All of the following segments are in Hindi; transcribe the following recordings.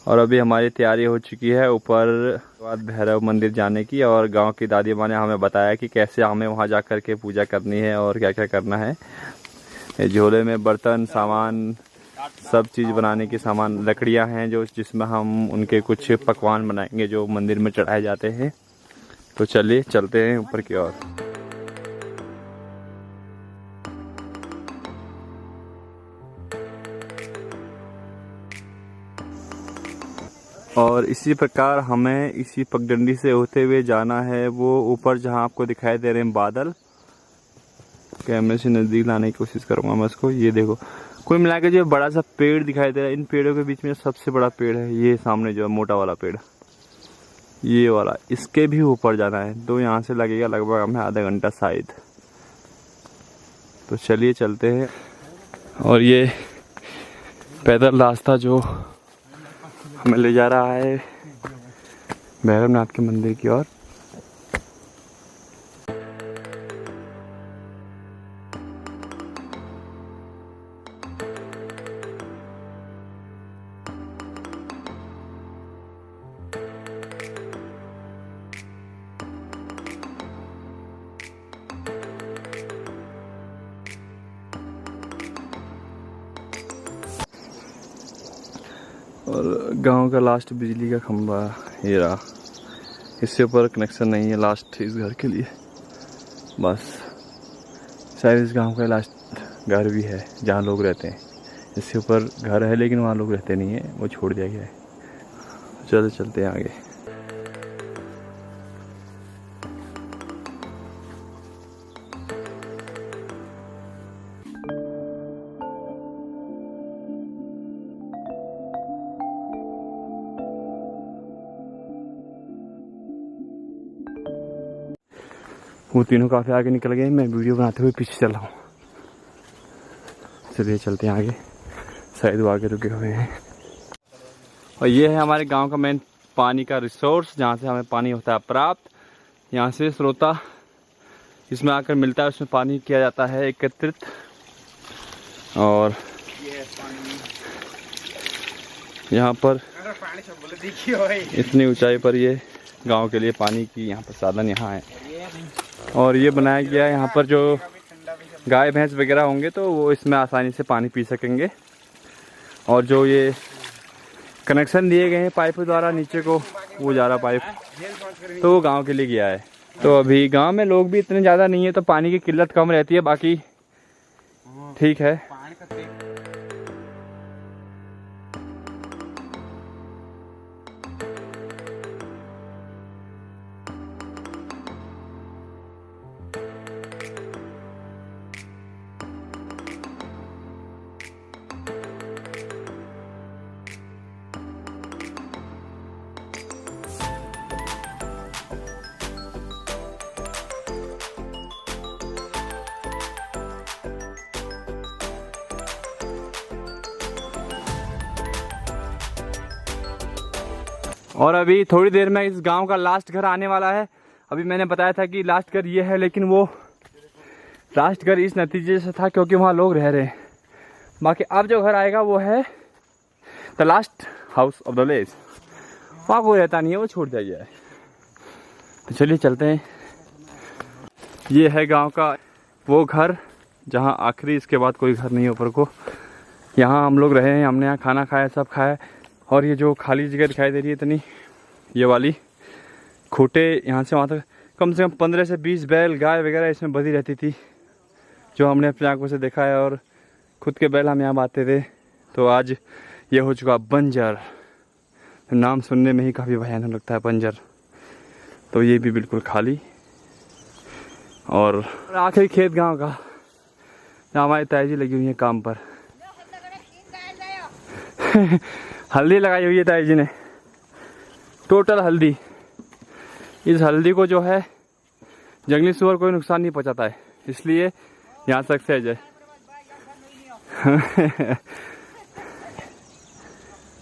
और अभी हमारी तैयारी हो चुकी है ऊपर भैरव मंदिर जाने की। और गांव की दादी माँ ने हमें बताया कि कैसे हमें वहां जा कर के पूजा करनी है और क्या क्या करना है। ये झोले में बर्तन सामान, सब चीज़ बनाने की सामान, लकड़ियां हैं जो जिसमें हम उनके कुछ पकवान बनाएंगे जो मंदिर में चढ़ाए जाते हैं। तो चलिए चलते हैं ऊपर की ओर। और इसी प्रकार हमें इसी पगडंडी से होते हुए जाना है वो ऊपर जहां आपको दिखाई दे रहे हैं बादल। कैमरे से नज़दीक लाने की कोशिश करूंगा मैं इसको। ये देखो, कुल मिला के जो बड़ा सा पेड़ दिखाई दे रहा है, इन पेड़ों के बीच में सबसे बड़ा पेड़ है ये सामने जो मोटा वाला पेड़, ये वाला, इसके भी ऊपर जाना है। तो यहाँ से लगेगा लगभग हमें आधा घंटा शायद। तो चलिए चलते हैं। और ये पैदल रास्ता जो हमें ले जा रहा है भैरवनाथ के मंदिर की ओर। और गांव का लास्ट बिजली का खंभा ये रहा, इससे ऊपर कनेक्शन नहीं है लास्ट इस घर के लिए। बस शायद इस गांव का लास्ट घर भी है जहां लोग रहते हैं। इससे ऊपर घर है लेकिन वहां लोग रहते नहीं है, वो छोड़ दिया गया है। चलो चलते हैं आगे। वो तीनों काफ़ी आगे निकल गए, मैं वीडियो बनाते हुए पीछे चल रहा हूँ। चलिए चलते हैं आगे, शायद वो आगे रुके हुए हैं। और ये है हमारे गांव का मेन पानी का रिसोर्स जहाँ से हमें पानी होता है प्राप्त। यहाँ से स्रोता इसमें आकर मिलता है, उसमें पानी किया जाता है एकत्रित। और यहाँ पर इतनी ऊंचाई पर ये गांव के लिए पानी की यहाँ पर साधन यहाँ है। और ये बनाया गया है यहाँ पर जो गाय भैंस वगैरह होंगे तो वो इसमें आसानी से पानी पी सकेंगे। और जो ये कनेक्शन दिए गए हैं पाइप द्वारा नीचे को, वो जा रहा पाइप, तो वो गांव के लिए गया है। तो अभी गांव में लोग भी इतने ज़्यादा नहीं है तो पानी की किल्लत कम रहती है, बाकी ठीक है। और अभी थोड़ी देर में इस गांव का लास्ट घर आने वाला है। अभी मैंने बताया था कि लास्ट घर ये है, लेकिन वो लास्ट घर इस नतीजे से था क्योंकि वहाँ लोग रह रहे हैं। बाकी अब जो घर आएगा वो है the last house of the village. वहाँ कोई रहता नहीं है, वो छोड़ दिया गया है। तो चलिए चलते हैं। ये है गांव का वो घर जहाँ आखिरी, इसके बाद कोई घर नहीं है ऊपर को। यहाँ हम लोग रहे हैं, हमने यहाँ खाना खाया, सब खाया। और ये जो खाली जगह दिखाई दे रही है इतनी, ये वाली खूटे यहाँ से वहाँ तक कम से कम 15 से 20 बैल गाय वगैरह इसमें बधी रहती थी, जो हमने अपनी आंखों से देखा है। और खुद के बैल हम यहाँ बांधते थे। तो आज ये हो चुका बंजर। नाम सुनने में ही काफ़ी भयानक लगता है बंजर। तो ये भी बिल्कुल खाली। और आखिरी खेत गांव का, जहाँ हमारी ताई लगी हुई है काम पर। हल्दी लगाई हुई है ताई जी ने, टोटल हल्दी। इस हल्दी को जो है जंगली सूअर कोई नुकसान नहीं पहुंचाता है, इसलिए यहाँ सक्सेस है।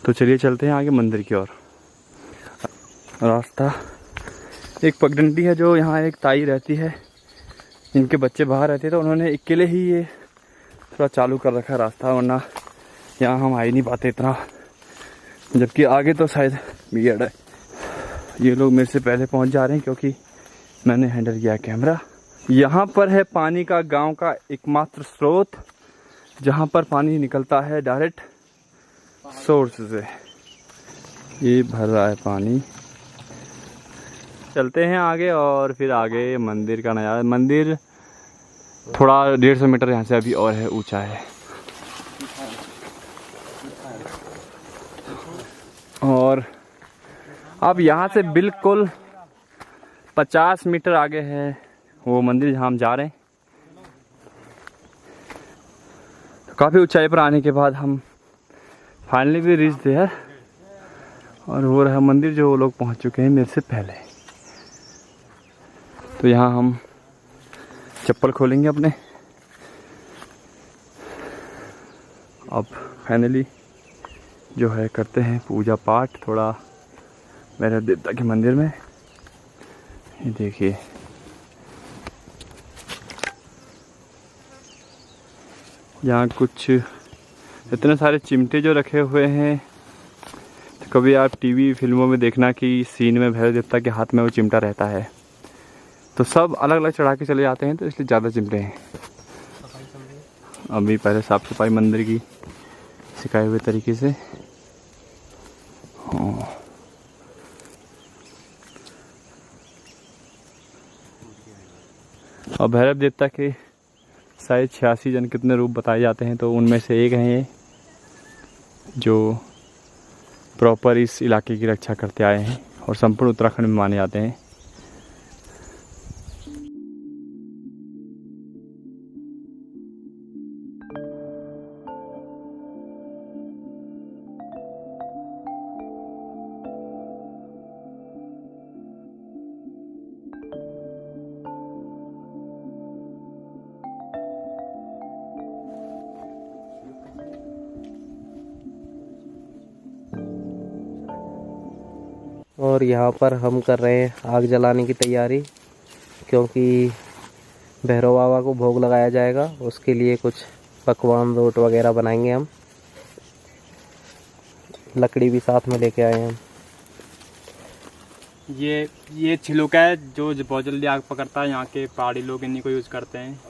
तो चलिए चलते हैं आगे मंदिर की ओर। रास्ता एक पगडंडी है, जो यहाँ एक ताई रहती है, इनके बच्चे बाहर रहते हैं, तो उन्होंने अकेले ही ये थोड़ा चालू कर रखा है रास्ता, वरना यहाँ हम आ ही नहीं पाते, इतना जबकि आगे तो शायद बिगड़ है। ये लोग मेरे से पहले पहुंच जा रहे हैं क्योंकि मैंने हैंडल किया कैमरा। यहाँ पर है पानी का गांव का एकमात्र स्रोत, जहाँ पर पानी निकलता है डायरेक्ट सोर्स से। ये भर रहा है पानी। चलते हैं आगे और फिर आगे मंदिर का नज़ारा। मंदिर थोड़ा 150 मीटर यहाँ से अभी और है, ऊंचा है। और अब यहाँ से बिल्कुल 50 मीटर आगे है वो मंदिर जहाँ हम जा रहे हैं। तो काफ़ी ऊंचाई पर आने के बाद हम फाइनली भी रीच देयर। और वो रहा मंदिर जो वो लोग पहुँच चुके हैं मेरे से पहले। तो यहाँ हम चप्पल खोलेंगे अपने। अब फाइनली जो है करते हैं पूजा पाठ थोड़ा भैरव देवता के मंदिर में। ये देखिए यहाँ कुछ इतने सारे चिमटे जो रखे हुए हैं। तो कभी आप टीवी फिल्मों में देखना कि सीन में भैरव देवता के हाथ में वो चिमटा रहता है, तो सब अलग अलग चढ़ा के चले जाते हैं, तो इसलिए ज़्यादा चिमटे हैं। अभी पहले साफ सफाई मंदिर की सिखाए हुए तरीके से। और भैरव देवता के शायद 86 जन कितने रूप बताए जाते हैं, तो उनमें से एक हैं ये जो प्रॉपर इस इलाके की रक्षा करते आए हैं और संपूर्ण उत्तराखंड में माने जाते हैं। और यहाँ पर हम कर रहे हैं आग जलाने की तैयारी, क्योंकि भैरव बाबा को भोग लगाया जाएगा। उसके लिए कुछ पकवान रोट वगैरह बनाएंगे हम। लकड़ी भी साथ में लेके आए हैं हम। ये छिलका है जो बहुत जल्दी आग पकड़ता है। यहाँ के पहाड़ी लोग इन्हीं को यूज़ करते हैं।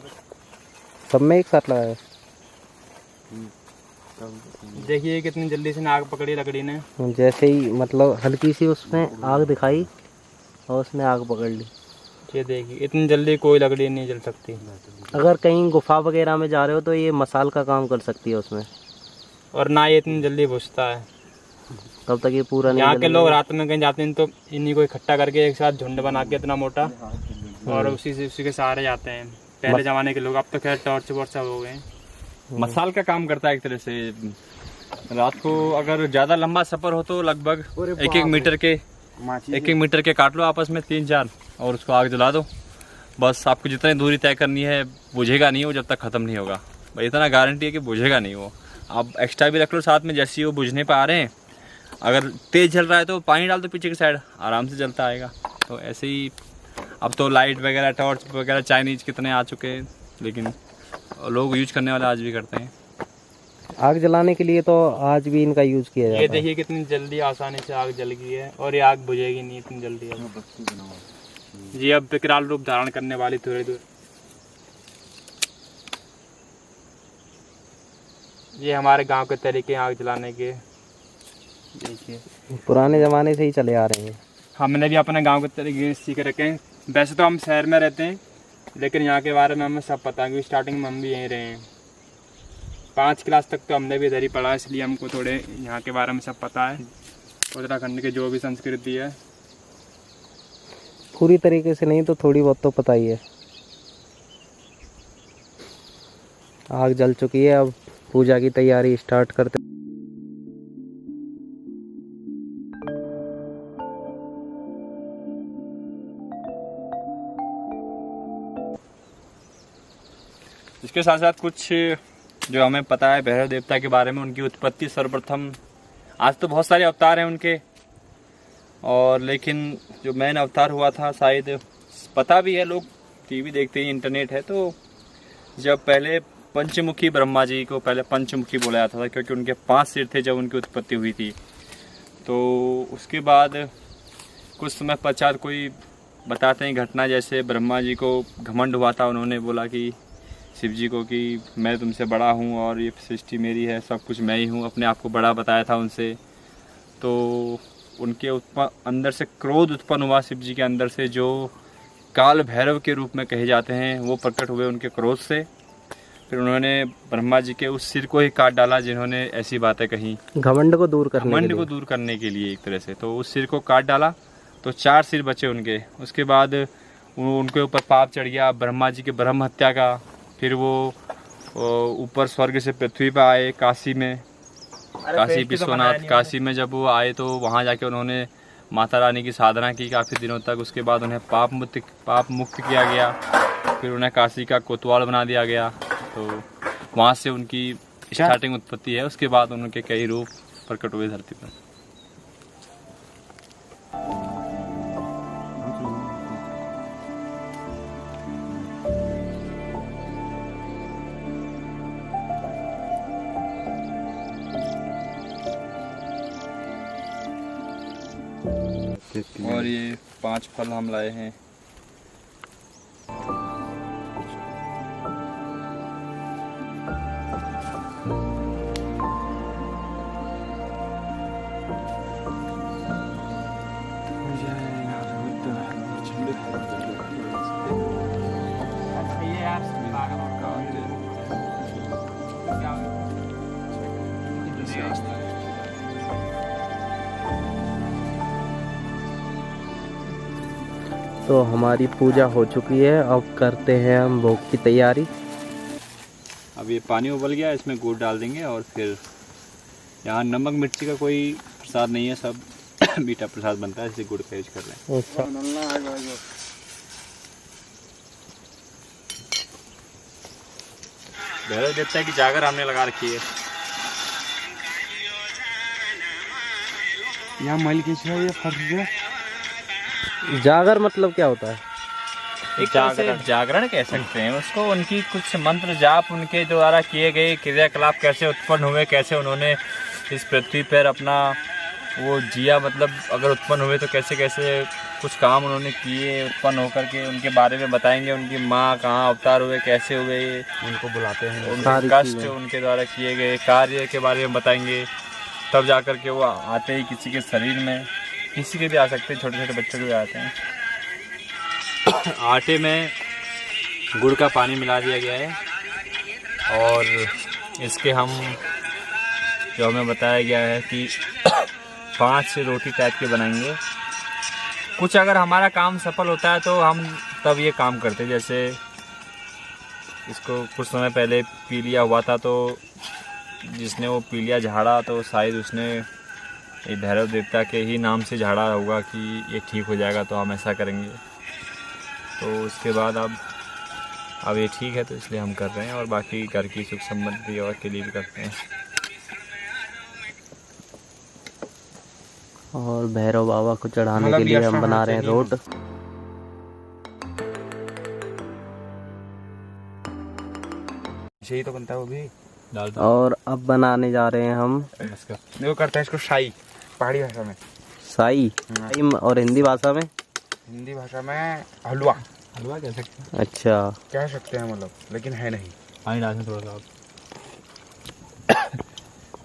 सब में एक साथ लगाया। देखिए कितनी जल्दी से आग पकड़ी लकड़ी ने। जैसे ही मतलब हल्की सी उसमें आग दिखाई और उसने आग पकड़ ली। ये देखिए इतनी जल्दी कोई लकड़ी नहीं जल सकती। अगर कहीं गुफा वगैरह में जा रहे हो तो ये मसाल का काम कर सकती है उसमें। और ना ये इतनी जल्दी बुझता है। तब तक ये पूरा नहीं। यहाँ के लोग रात में कहीं जाते हैं तो इन्हीं को इकट्ठा करके एक साथ झुंड बना के इतना मोटा, और उसी के सहारे जाते हैं पहले जमाने के लोग। अब तो खैर टॉर्च वॉर्च सब हो गए। मसाल का काम करता है एक तरह से। रात को अगर ज़्यादा लंबा सफ़र हो तो लगभग 1-1 मीटर के काट लो आपस में 3-4 और उसको आग जला दो। बस आपको जितनी दूरी तय करनी है, बुझेगा नहीं वो जब तक ख़त्म नहीं होगा। भाई इतना गारंटी है कि बुझेगा नहीं वो। आप एक्स्ट्रा भी रख लो साथ में, जैसे ही वो बुझने पर आ रहे हैं। अगर तेज़ जल रहा है तो पानी डाल दो पीछे की साइड, आराम से जलता आएगा। तो ऐसे ही अब तो लाइट वगैरह टॉर्च वगैरह चाइनीज कितने आ चुके हैं, लेकिन लोग यूज करने वाले आज भी करते हैं। आग जलाने के लिए तो आज भी इनका यूज किया जाता है। ये देखिए कितनी जल्दी आसानी से आग जल गई है, और ये आग बुझेगी नहीं इतनी जल्दी। जी अब विकराल रूप धारण करने वाली थोड़ी दूर। ये हमारे गांव के तरीके आग जलाने के, देखिए पुराने ज़माने से ही चले आ रहे हैं। हमने भी अपने गांव के तरीके सीख रखे हैं। वैसे तो हम शहर में रहते हैं, लेकिन यहाँ के बारे में हमें सब पता है, क्योंकि स्टार्टिंग में हम भी यहीं रहे हैं। 5 क्लास तक तो हमने भी इधर ही पढ़ा, इसलिए हमको थोड़े यहाँ के बारे में सब पता है। उत्तराखंड की जो भी संस्कृति है, पूरी तरीके से नहीं तो थोड़ी बहुत तो पता ही है। आग जल चुकी है, अब पूजा की तैयारी स्टार्ट करते। इसके साथ साथ कुछ जो हमें पता है भैरव देवता के बारे में, उनकी उत्पत्ति सर्वप्रथम। आज तो बहुत सारे अवतार हैं उनके, और लेकिन जो मेन अवतार हुआ था शायद पता भी है, लोग टीवी देखते हैं, इंटरनेट है। तो जब पहले पंचमुखी ब्रह्मा जी को पहले पंचमुखी बोला जाता था, क्योंकि उनके 5 सिर थे जब उनकी उत्पत्ति हुई थी। तो उसके बाद कुछ समय पश्चात कोई बताते हैं घटना, जैसे ब्रह्मा जी को घमंड हुआ था, उन्होंने बोला कि शिव जी को कि मैं तुमसे बड़ा हूँ और ये सृष्टि मेरी है, सब कुछ मैं ही हूँ, अपने आप को बड़ा बताया था उनसे। तो उनके अंदर से क्रोध उत्पन्न हुआ शिव जी के अंदर से, जो काल भैरव के रूप में कहे जाते हैं, वो प्रकट हुए उनके क्रोध से। फिर उन्होंने ब्रह्मा जी के उस सिर को ही काट डाला जिन्होंने ऐसी बातें कही, घमंड को दूर करने के लिए एक तरह से। तो उस सिर को काट डाला तो 4 सिर बचे उनके। उसके बाद उनके ऊपर पाप चढ़ गया ब्रह्मा जी के ब्रह्म हत्या का। फिर वो ऊपर स्वर्ग से पृथ्वी पर आए, काशी में, काशी विश्वनाथ काशी में जब वो आए तो वहाँ जाके उन्होंने माता रानी की साधना की काफ़ी दिनों तक। उसके बाद उन्हें पाप मुक्त किया गया। फिर उन्हें काशी का कोतवाल बना दिया गया। तो वहाँ से उनकी स्टार्टिंग उत्पत्ति है। उसके बाद उनके कई रूप प्रकट हुए धरती पर। और ये 5 फल हम लाए हैं। तो हमारी पूजा हो चुकी है, अब करते हैं हम भोग की तैयारी। अब ये पानी उबल गया, इसमें गुड़ डाल देंगे। और फिर यहाँ नमक मिर्ची का कोई प्रसाद नहीं है, सब मीठा प्रसाद बनता है, इसलिए गुड़ का यूज कर रहे हैं। भैरव देवता की जागर हमने लगा रखी है। यहाँ मल के जागर मतलब क्या होता है? एक जागरण कह सकते हैं उसको। उनकी कुछ मंत्र जाप उनके द्वारा किए गए क्रियाकलाप कैसे उत्पन्न हुए, कैसे उन्होंने इस पृथ्वी पर अपना वो जिया, मतलब अगर उत्पन्न हुए तो कैसे कैसे कुछ काम उन्होंने किए उत्पन्न होकर के, उनके बारे में बताएंगे। उनकी माँ कहाँ अवतार हुए, कैसे हुए, उनको बुलाते हैं, उनके कष्ट, उनके द्वारा किए गए कार्य के बारे में बताएंगे। तब जाकर के वो आते ही किसी के शरीर में, किसी के भी आ सकते हैं, छोटे छोटे बच्चों के भी आते हैं। आटे में गुड़ का पानी मिला दिया गया है और इसके हम जो हमें बताया गया है कि 5 रोटी टाइप के बनाएंगे। कुछ अगर हमारा काम सफल होता है तो हम तब ये काम करते हैं। जैसे इसको कुछ समय पहले पीलिया हुआ था, तो जिसने वो पीलिया झाड़ा तो शायद उसने ये भैरव देवता के ही नाम से झाड़ा होगा कि ये ठीक हो जाएगा, तो हम ऐसा करेंगे। तो उसके बाद अब ये ठीक है तो इसलिए हम कर रहे हैं, और बाकी घर की सुख समृद्धि और के लिए भी करते हैं। और भैरव बाबा को चढ़ाने के लिए हम बना रहे हैं रोट। यही तो बनता है वो भी डाल दो। और अब बनाने जा रहे हैं हम, वो करते हैं इसको शाही, पहाड़ी भाषा में साई, और हिंदी भाषा में हलवा, हलवा कह सकते हैं। अच्छा, कह सकते हैं मतलब, लेकिन है नहीं। पानी डालने थोड़ा सा।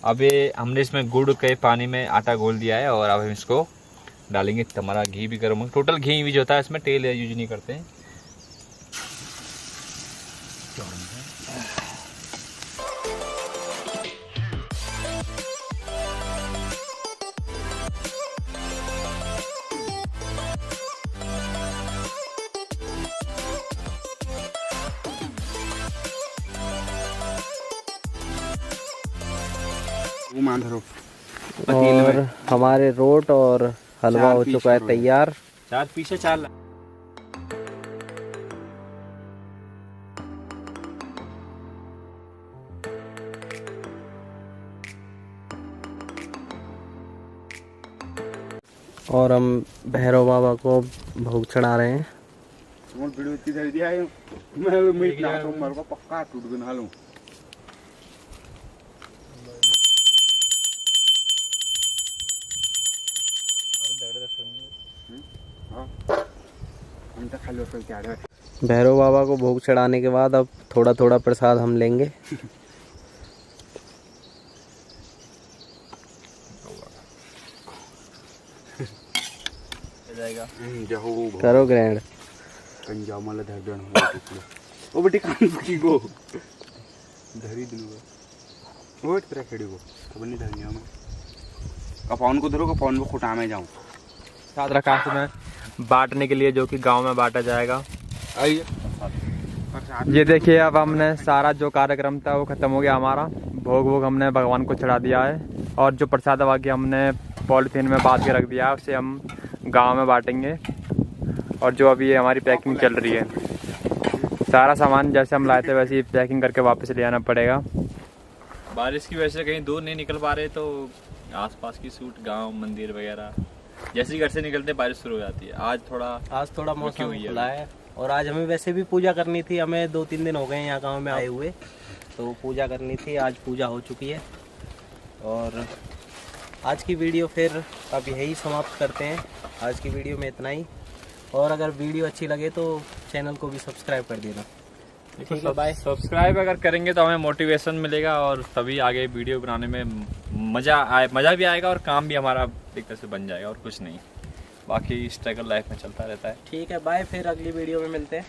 अब ये हमने इसमें गुड़ के पानी में आटा घोल दिया है और अब हम इसको डालेंगे। हमारा घी भी गर्म, टोटल घी यूज होता है इसमें, तेल यूज नहीं करते हैं। और हमारे रोट और हलवा हो चुका है तैयार। 4 पीछे 4 और हम भैरव बाबा को भोग चढ़ा रहे हैं। भैरव बाबा को भोग चढ़ाने के बाद अब थोड़ा थोड़ा प्रसाद हम लेंगे। करो ग्रैंड ओ बेटी कान की गो धरी दिनु ओट तेरा खड़ी गो अब नहीं धनिया में कपाउन को धरो कपाउन को खुटा में जाऊं साथ रखा में बांटने के लिए जो कि गांव में बांटा जाएगा। आइए ये देखिए अब हमने सारा जो कार्यक्रम था वो खत्म हो गया हमारा। भोग हमने भगवान को चढ़ा दिया है और जो प्रसाद बाकी हमने पॉलीथीन में बांध के रख दिया है उसे हम गांव में बांटेंगे। और जो अभी ये हमारी पैकिंग चल रही है, सारा सामान जैसे हम लाए थे वैसे ही पैकिंग करके वापस ले आना पड़ेगा। बारिश की वजह से कहीं दूर नहीं निकल पा रहे तो आसपास की शूट गांव मंदिर वगैरह जैसे ही घर से निकलते बारिश शुरू हो जाती है। आज थोड़ा मौसम खुला है और आज हमें वैसे भी पूजा करनी थी। हमें 2-3 दिन हो गए यहाँ गांव में आए हुए, तो पूजा करनी थी। आज पूजा हो चुकी है और आज की वीडियो फिर अब यही समाप्त करते हैं। आज की वीडियो में इतना ही, और अगर वीडियो अच्छी लगे तो चैनल को भी सब्सक्राइब कर देना। ठीक है, बाय। सब्सक्राइब अगर करेंगे तो हमें मोटिवेशन मिलेगा और तभी आगे वीडियो बनाने में मज़ा भी आएगा और काम भी हमारा एक तरह से बन जाएगा और कुछ नहीं। बाकी स्ट्रगल लाइफ में चलता रहता है। ठीक है, बाय। फिर अगली वीडियो में मिलते हैं।